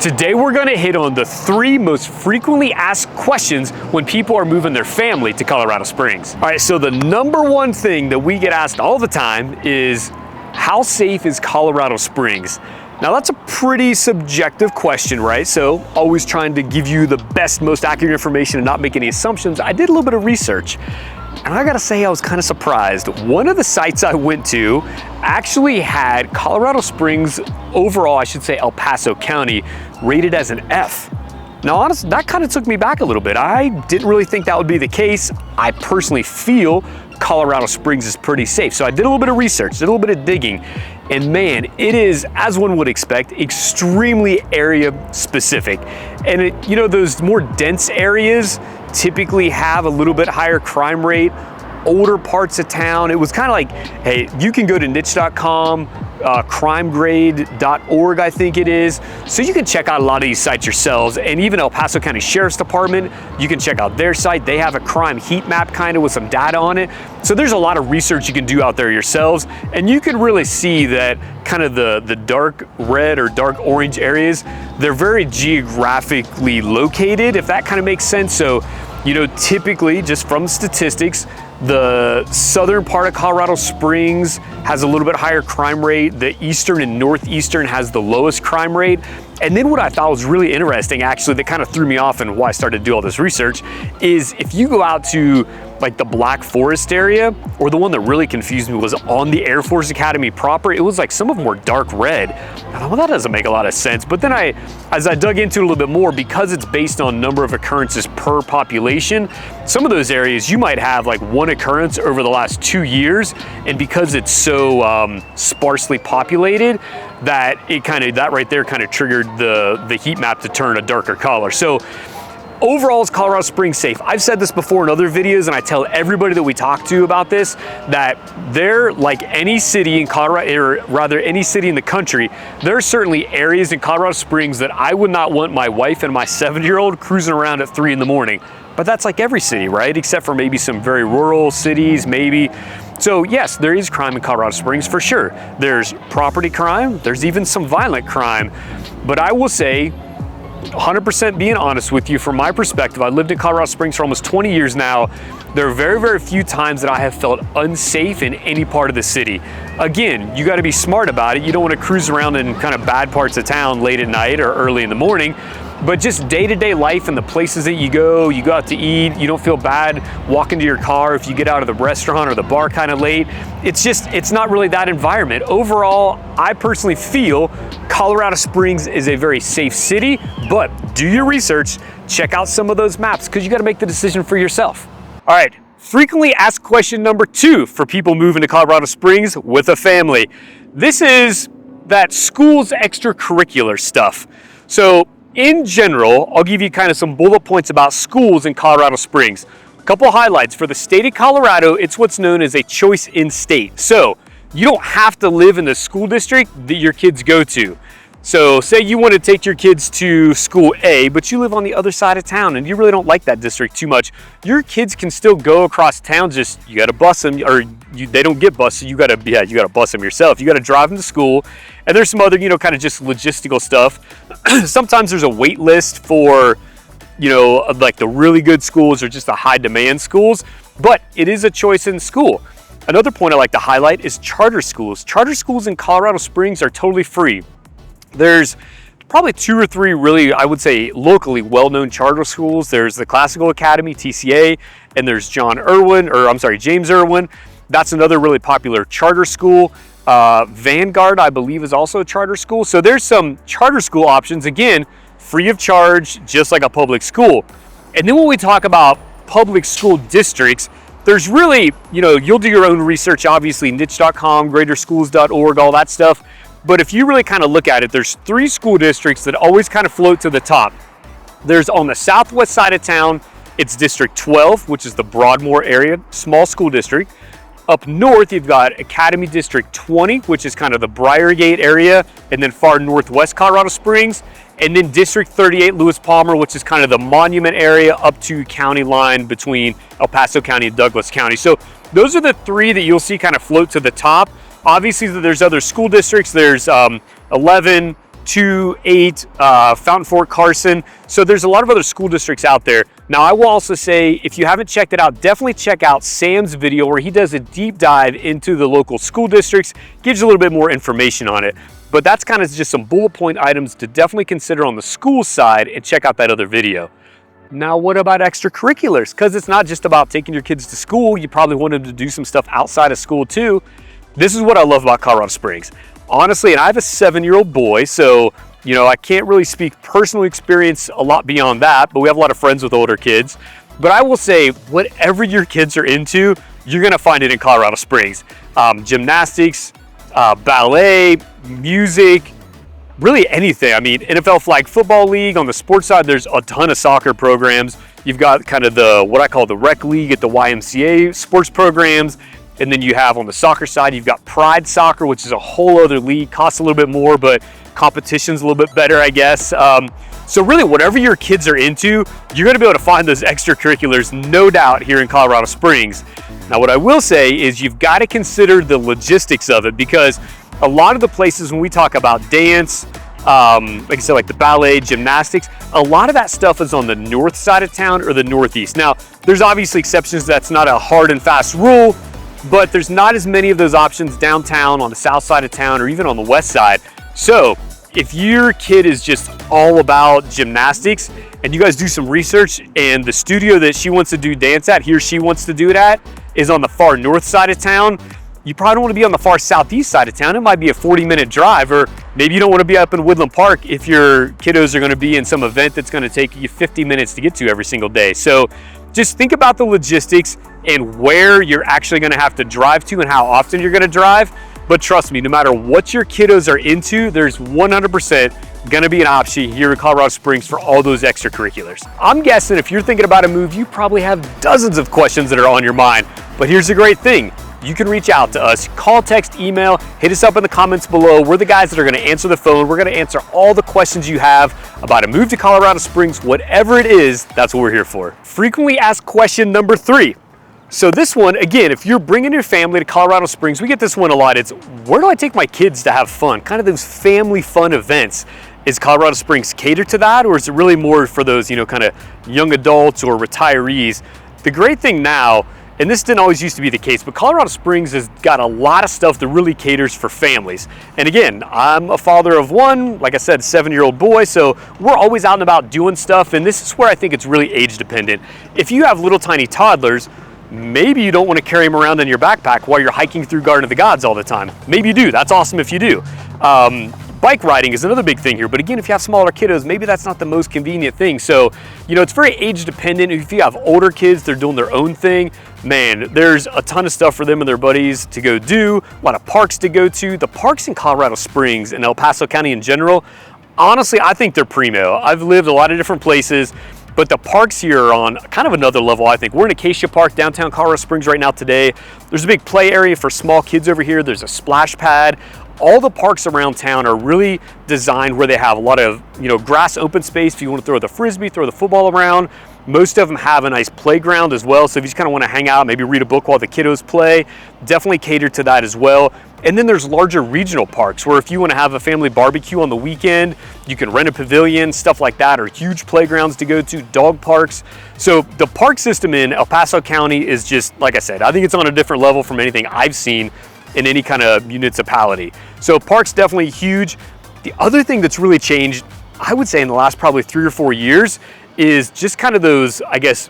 Today we're going to hit on the 3 most frequently asked questions when people are moving their family to Colorado Springs. All right, so the #1 thing that we get asked all the time is, how safe is Colorado Springs? Now that's a pretty subjective question, right? So always trying to give you the best, most accurate information and not make any assumptions. I did a little bit of research, and I gotta say I was kind of surprised. One of the sites I went to actually had Colorado Springs overall, I should say El Paso County, rated as an F. Now honestly, that kind of took me back a little bit. I didn't really think that would be the case. I personally feel Colorado Springs is pretty safe. So I did a little bit of research, did a little bit of digging, and man, it is, as one would expect, extremely area specific. And you know, those more dense areas typically have a little bit higher crime rate. Older parts of town, it was kind of like, hey, you can go to niche.com, crimegrade.org, I think it is. So you can check out a lot of these sites yourselves, and even El Paso County Sheriff's Department, you can check out their site. They have a crime heat map kind of with some data on it. So there's a lot of research you can do out there yourselves, and you can really see that kind of the dark red or dark orange areas, they're very geographically located, if that kind of makes sense. So, you know, typically, just from statistics, the southern part of Colorado Springs has a little bit higher crime rate. The eastern and northeastern has the lowest crime rate. And then what I thought was really interesting, actually, that kind of threw me off and why I started to do all this research, is if you go out to like the Black Forest area, or the one that really confused me was on the Air Force Academy proper, it was like some of them were dark red. I thought, well, that doesn't make a lot of sense. But then as I dug into it a little bit more, because it's based on number of occurrences per population, some of those areas you might have like 1 occurrence over the last 2 years, and because it's so sparsely populated, that right there kind of triggered the heat map to turn a darker color. So overall, is Colorado Springs safe? I've said this before in other videos, and I tell everybody that we talk to about this, that they're like any city in Colorado, or rather any city in the country, there are certainly areas in Colorado Springs that I would not want my wife and my 7-year-old cruising around at 3 in the morning. But that's like every city, right? Except for maybe some very rural cities, maybe. So yes, there is crime in Colorado Springs for sure. There's property crime, there's even some violent crime. But I will say, 100% being honest with you, from my perspective, I lived in Colorado Springs for almost 20 years now. There are very, very few times that I have felt unsafe in any part of the city. Again, you gotta be smart about it. You don't wanna cruise around in kind of bad parts of town late at night or early in the morning. But just day-to-day life and the places that you go out to eat, you don't feel bad walking to your car if you get out of the restaurant or the bar kind of late. It's not really that environment. Overall, I personally feel Colorado Springs is a very safe city, but do your research, check out some of those maps, because you got to make the decision for yourself. All right, frequently asked question #2 for people moving to Colorado Springs with a family. This is that school's extracurricular stuff. So in general, I'll give you kind of some bullet points about schools in Colorado Springs. A couple highlights. For the state of Colorado, it's what's known as a choice in state. So you don't have to live in the school district that your kids go to. So say you want to take your kids to school A, but you live on the other side of town and you really don't like that district too much. Your kids can still go across town, just you got to bus them, or they don't get bused, so you got to bus them yourself. You got to drive them to school. And there's some other, kind of just logistical stuff. Sometimes there's a wait list for, like the really good schools or just the high demand schools, but it is a choice in school. Another point I like to highlight is charter schools. Charter schools in Colorado Springs are totally free. There's probably 2 or 3 really, I would say, locally well-known charter schools. There's the Classical Academy, TCA, and there's James Irwin. That's another really popular charter school. Vanguard, I believe, is also a charter school. So there's some charter school options, again, free of charge, just like a public school. And then when we talk about public school districts, there's really, you'll do your own research, obviously, niche.com, greaterschools.org, all that stuff. But if you really kind of look at it, there's 3 school districts that always kind of float to the top. There's on the southwest side of town, it's District 12, which is the Broadmoor area, small school district. Up north, you've got Academy District 20, which is kind of the Briargate area, and then far northwest Colorado Springs. And then District 38, Lewis Palmer, which is kind of the Monument area up to county line between El Paso County and Douglas County. So those are the 3 that you'll see kind of float to the top. Obviously, there's other school districts. There's 11, 2, 8, Fountain Fort, Carson. So there's a lot of other school districts out there. Now, I will also say, if you haven't checked it out, definitely check out Sam's video where he does a deep dive into the local school districts, gives you a little bit more information on it. But that's kind of just some bullet point items to definitely consider on the school side, and check out that other video. Now, what about extracurriculars? Because it's not just about taking your kids to school. You probably want them to do some stuff outside of school too. This is what I love about Colorado Springs. Honestly, and I have a 7-year-old boy, so you know, I can't really speak personal experience a lot beyond that, but we have a lot of friends with older kids. But I will say, whatever your kids are into, you're gonna find it in Colorado Springs. Gymnastics, ballet, music, really anything. I mean, NFL Flag Football League. On the sports side, there's a ton of soccer programs. You've got kind of what I call the rec league at the YMCA sports programs. And then you have on the soccer side, you've got Pride Soccer, which is a whole other league, costs a little bit more, but competition's a little bit better, I guess. So really, whatever your kids are into, you're gonna be able to find those extracurriculars, no doubt, here in Colorado Springs. Now, what I will say is you've got to consider the logistics of it, because a lot of the places when we talk about dance, like I said, like the ballet, gymnastics, a lot of that stuff is on the north side of town or the northeast. Now, there's obviously exceptions. That's not a hard and fast rule, but there's not as many of those options downtown, on the south side of town, or even on the west side. So if your kid is just all about gymnastics and you guys do some research and the studio that she wants to do dance at, he or she wants to do it at, is on the far north side of town, you probably don't want to be on the far southeast side of town. It might be a 40-minute drive, or maybe you don't want to be up in Woodland Park if your kiddos are going to be in some event that's going to take you 50 minutes to get to every single day. So just think about the logistics and where you're actually going to have to drive to and how often you're going to drive. But trust me, no matter what your kiddos are into, there's 100% going to be an option here in Colorado Springs for all those extracurriculars. I'm guessing if you're thinking about a move, you probably have dozens of questions that are on your mind. But here's the great thing. You can reach out to us, call, text, email, hit us up in the comments below. We're the guys that are going to answer the phone. We're going to answer all the questions you have about a move to Colorado Springs. Whatever it is, that's what we're here for. Frequently asked question number 3. So this one, again, if you're bringing your family to Colorado Springs, we get this one a lot. It's, where do I take my kids to have fun? Kind of those family fun events. Is Colorado Springs catered to that, or is it really more for those, you know, kind of young adults or retirees? The great thing now, and this didn't always used to be the case, but Colorado Springs has got a lot of stuff that really caters for families. And again, I'm a father of one, like I said, 7-year-old boy, so we're always out and about doing stuff, and this is where I think it's really age dependent. If you have little tiny toddlers, maybe you don't want to carry them around in your backpack while you're hiking through Garden of the Gods all the time. Maybe you do. That's awesome if you do. Bike riding is another big thing here, but again, if you have smaller kiddos, maybe that's not the most convenient thing. So, you know, it's very age dependent. If you have older kids, they're doing their own thing, man, there's a ton of stuff for them and their buddies to go do, a lot of parks to go to. The parks in Colorado Springs and El Paso County in general, honestly, I think they're primo. I've lived a lot of different places, but the parks here are on kind of another level, I think. We're in Acacia Park, downtown Colorado Springs right now today. There's a big play area for small kids over here. There's a splash pad. All the parks around town are really designed where they have a lot of, you know, grass open space if you want to throw the frisbee, throw the football around. Most of them have a nice playground as well. So if you just kind of want to hang out, maybe read a book while the kiddos play, definitely cater to that as well. And then there's larger regional parks where if you want to have a family barbecue on the weekend, you can rent a pavilion, stuff like that, or huge playgrounds to go to, dog parks. So the park system in El Paso County is just, like I said, I think it's on a different level from anything I've seen in any kind of municipality. So parks definitely huge. The other thing that's really changed, I would say in the last probably 3 or 4 years, is just kind of those, I guess,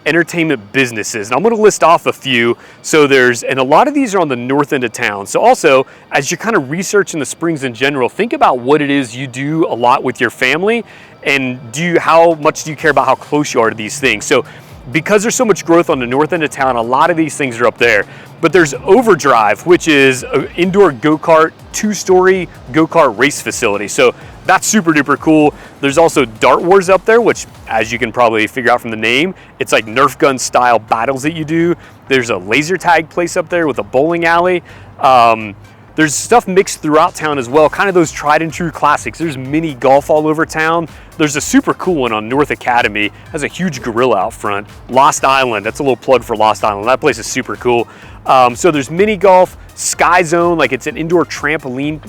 entertainment businesses. And I'm going to list off a few. So and a lot of these are on the north end of town. So also, as you're kind of researching the Springs in general, think about what it is you do a lot with your family, and how much do you care about how close you are to these things. So because there's so much growth on the north end of town, a lot of these things are up there. But there's Overdrive, which is an indoor go-kart, 2-story go-kart race facility. So that's super duper cool. There's also Dart Wars up there, which, as you can probably figure out from the name, it's like Nerf gun style battles that you do. There's a laser tag place up there with a bowling alley. There's stuff mixed throughout town as well, kind of those tried and true classics. There's mini golf all over town. There's a super cool one on North Academy, has a huge gorilla out front. Lost Island, that's a little plug for Lost Island. That place is super cool. So there's mini golf, Sky Zone, like it's an indoor trampoline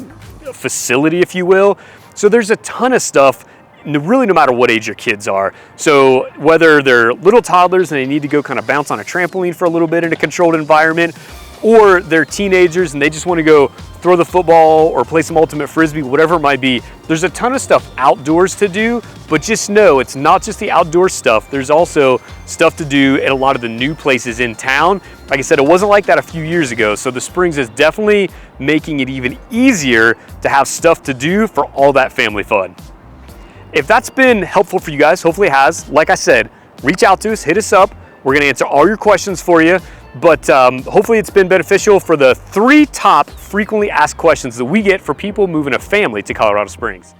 facility, if you will. So there's a ton of stuff, really no matter what age your kids are. So whether they're little toddlers and they need to go kind of bounce on a trampoline for a little bit in a controlled environment, or they're teenagers and they just want to go throw the football or play some ultimate frisbee, whatever it might be, there's a ton of stuff outdoors to do, but just know it's not just the outdoor stuff. There's also stuff to do at a lot of the new places in town. Like I said, it wasn't like that a few years ago, so the Springs is definitely making it even easier to have stuff to do for all that family fun. If that's been helpful for you guys, hopefully it has, like I said, reach out to us, hit us up. We're gonna answer all your questions for you. But hopefully it's been beneficial for the 3 top frequently asked questions that we get for people moving a family to Colorado Springs.